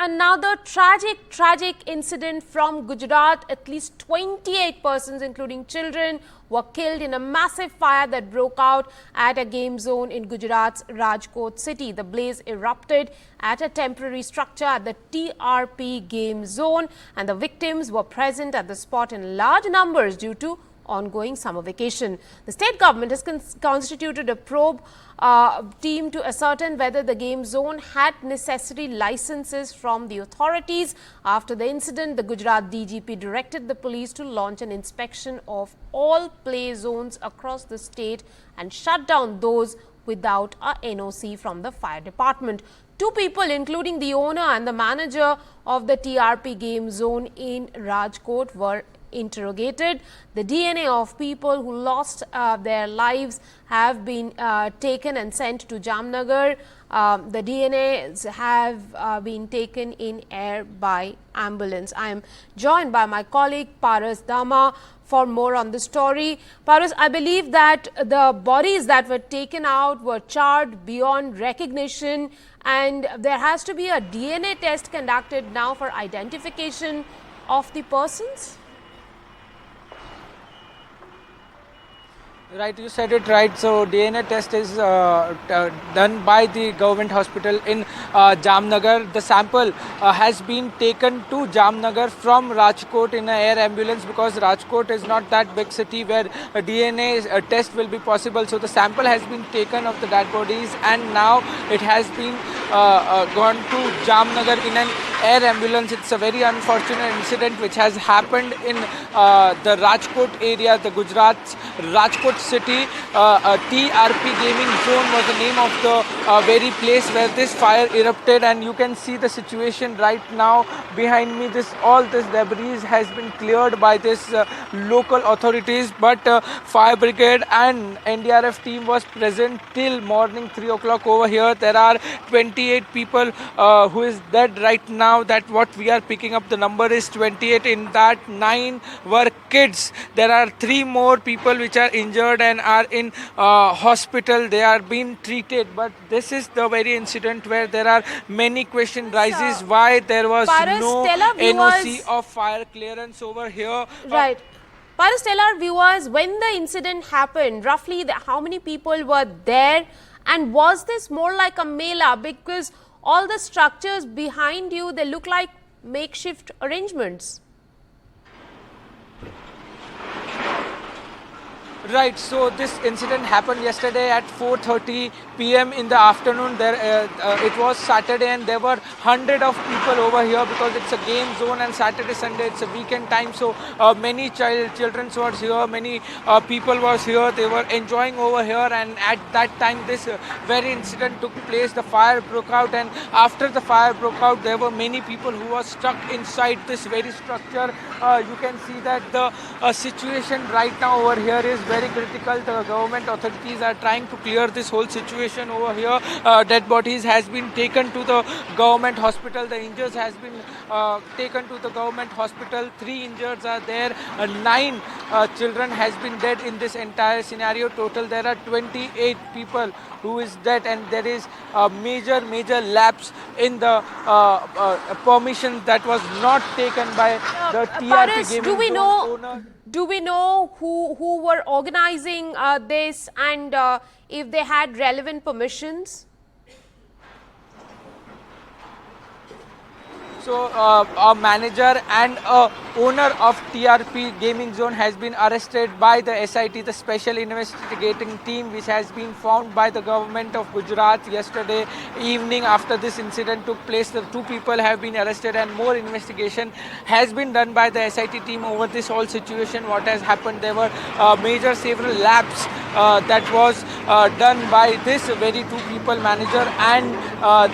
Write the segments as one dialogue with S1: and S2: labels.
S1: Another tragic incident from Gujarat. At least 28 persons, including children, were killed in a massive fire that broke out at a game zone in Gujarat's Rajkot city. The blaze erupted at a temporary structure at the TRP game zone, and the victims were present at the spot in large numbers due to ongoing summer vacation. The state government has constituted a probe team to ascertain whether the game zone had necessary licenses from the authorities. After the incident, the Gujarat DGP directed the police to launch an inspection of all play zones across the state and shut down those without a NOC from the fire department. Two people, including the owner and the manager of the TRP game zone in Rajkot, were interrogated. The DNA of people who lost their lives have been taken and sent to Jamnagar. The DNAs have been taken in air by ambulance. I am joined by my colleague Paras Dama for more on the story. Paras, I believe that the bodies that were taken out were charred beyond recognition, and there has to be a DNA test conducted now for identification of the persons.
S2: Right, you said it right. So DNA test is done by the government hospital in Jamnagar. The sample has been taken to Jamnagar from Rajkot in an air ambulance, because Rajkot is not that big city where a DNA test will be possible. So the sample has been taken of the dead bodies, and now it has been gone to Jamnagar in an air ambulance. It's a very unfortunate incident which has happened in the Rajkot area, the Gujarat's Rajkot city. TRP gaming zone was the name of the very place where this fire erupted, and you can see the situation right now behind me. All this debris has been cleared by this local authorities, but fire brigade and NDRF team was present till morning 3 o'clock over here. There are 28 people who is dead right now. That what we are picking up, the number is 28. In that 9 were kids. There are 3 more people which are injured and are in hospital. They are being treated, but this is the very incident where there are many questions rises why there was no NOC of fire clearance over here.
S1: Right. Paras, tell our viewers, when the incident happened, roughly how many people were there, and was this more like a mela? Because all the structures behind you, they look like makeshift arrangements.
S2: Right, so this incident happened yesterday at 4:30 p.m. in the afternoon. It was Saturday, and there were 100 of people over here because it's a game zone, and Saturday, Sunday, it's a weekend time. So many children were here, many people was here. They were enjoying over here, and at that time, this very incident took place. The fire broke out, and after the fire broke out, there were many people who were stuck inside this very structure. You can see that the situation right now over here is very critical. The government authorities are trying to clear this whole situation over here. Dead bodies has been taken to the government hospital. The injuries has been taken to the government hospital. 3 injuries are there. 9 children has been dead in this entire scenario. Total there are 28 people who is dead, and there is a major lapse in the permission that was not taken by the TRP gaming zone owner.
S1: Do we know who were organizing this, and if they had relevant permissions?
S2: So a manager and a owner of TRP gaming zone has been arrested by the SIT, the special investigating team, which has been formed by the government of Gujarat yesterday evening. After this incident took place, the 2 people have been arrested, and more investigation has been done by the SIT team over this whole situation. What has happened? There were several labs that was done by this very 2 people, manager and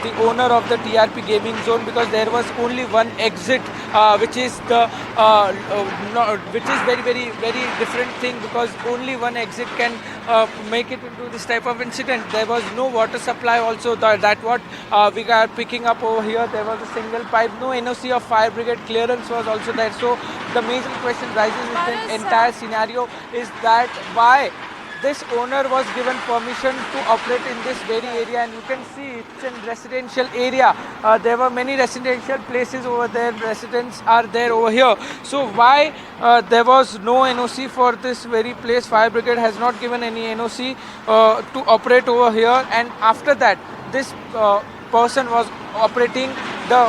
S2: the owner of the TRP gaming zone, because there was only one exit, which is the which is very different thing, because only one exit can make it into this type of incident. There was no water supply also. That what we are picking up over here. There was a single pipe. No NOC of fire brigade clearance was also there. So the major question rises in the entire scenario is that why this owner was given permission to operate in this very area, and you can see it's in residential area. There were many residential places over there. Residents are there over here. So why there was no NOC for this very place? Fire brigade has not given any NOC to operate over here, and after that this person was operating the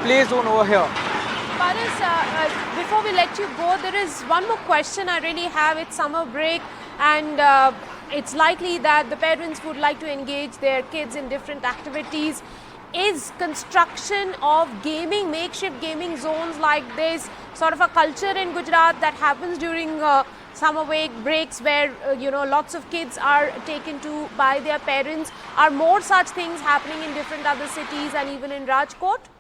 S2: play zone over here.
S1: Paras, before we let you go, there is one more question I really have. It's summer break, and it's likely that the parents would like to engage their kids in different activities. Is construction of gaming, makeshift gaming zones like this sort of a culture in Gujarat that happens during summer breaks, where lots of kids are taken to by their parents? Are more such things happening in different other cities and even in Rajkot?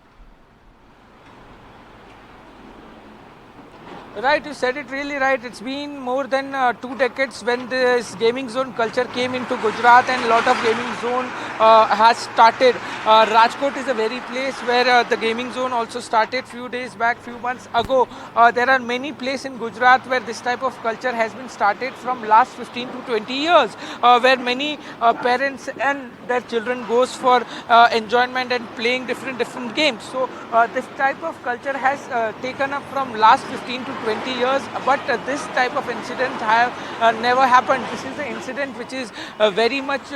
S2: Right, you said it really right. It's been more than 2 decades when this gaming zone culture came into Gujarat, and a lot of gaming zone has started. Rajkot is the very place where the gaming zone also started few days back, few months ago. There are many places in Gujarat where this type of culture has been started from last 15 to 20 years, where many parents and their children goes for enjoyment and playing different games. So this type of culture has taken up from last 15 to 20 years, but this type of incident have never happened. This is the incident which is very much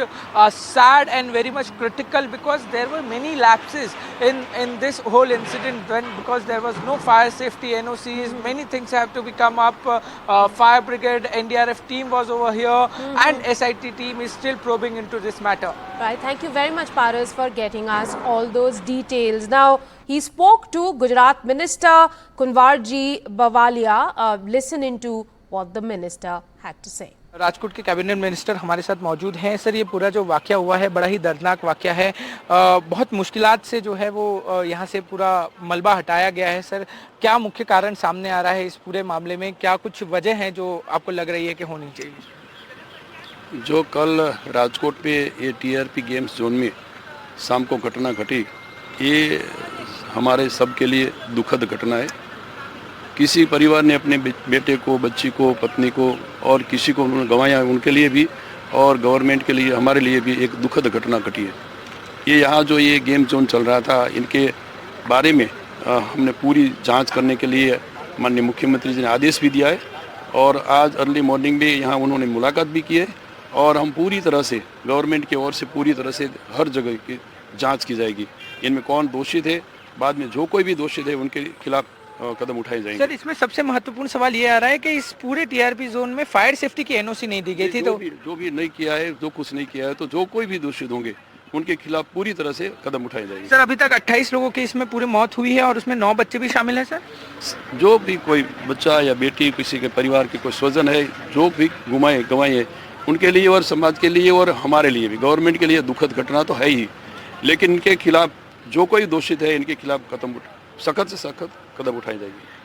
S2: sad and very much critical, because there were many lapses in this whole incident, because there was no fire safety NOCs. Many things have to become up. Fire brigade, NDRF team was over here, and SIT team is still probing into this matter.
S1: Right. Thank you very much, Paras, for getting us all those details. Now, he spoke to Gujarat Minister Kunwarji Bawalia. Listen into what the minister had to say.
S2: Rajkot के cabinet minister हमारे साथ मौजूद हैं। Sir, ये पूरा जो वाकया हुआ है बड़ा ही दर्दनाक वाकया है। बहुत मुश्किलात से जो है वो यहाँ से पूरा मलबा हटाया गया है। सर, क्या मुख्य कारण सामने आ रहा है इस पूरे मामले में? क्या कुछ वजह है जो आपको लग रही है कि होनी चाहिए?
S3: जो कल राजकोट पे ये TRP गेम्स जोन में शाम को घटना घटी, ये हमारे सब के लिए दुखद घटना है। किसी परिवार ने अपने बेटे को, बच्ची को, पत्नी को और किसी को उन्होंने गंवाया, उनके लिए भी और गवर्नमेंट के लिए, हमारे लिए भी एक दुखद घटना घटी है। ये यहाँ जो ये गेम जोन चल रहा था, इनके बारे में हमने पूरी जांच करने के लिए माननीय मुख्यमंत्री जी ने आदेश भी दिया है, और आज अर्ली मॉर्निंग में यहाँ उन्होंने मुलाकात भी की है, और हम पूरी तरह से गवर्नमेंट की ओर से पूरी तरह से हर जगह की जाँच की जाएगी। इनमें कौन दोषी थे, बाद में जो कोई भी दोषी थे उनके खिलाफ कदम उठाए जाएंगे।
S2: सर, इसमें सबसे महत्वपूर्ण सवाल ये आ रहा है कि इस पूरे TRP जोन में फायर सेफ्टी की NOC नहीं दी गई थी। तो
S3: जो भी नहीं किया है, जो कुछ नहीं किया है, तो जो कोई भी दोषी होंगे उनके खिलाफ पूरी तरह से कदम उठाए जाएंगे।
S2: सर, अभी तक 28 लोगों की इसमें पूरी मौत हुई है, और उसमें 9 बच्चे भी शामिल हैं। सर,
S3: जो भी कोई बच्चा या बेटी, किसी के परिवार के कोई स्वजन है, जो भी गंवाए उनके लिए और समाज के लिए और हमारे लिए भी, गवर्नमेंट के लिए दुखद घटना तो है ही, लेकिन इनके खिलाफ जो कोई दोषित है, इनके खिलाफ सख्त से सख्त कदम उठाए जाएंगे।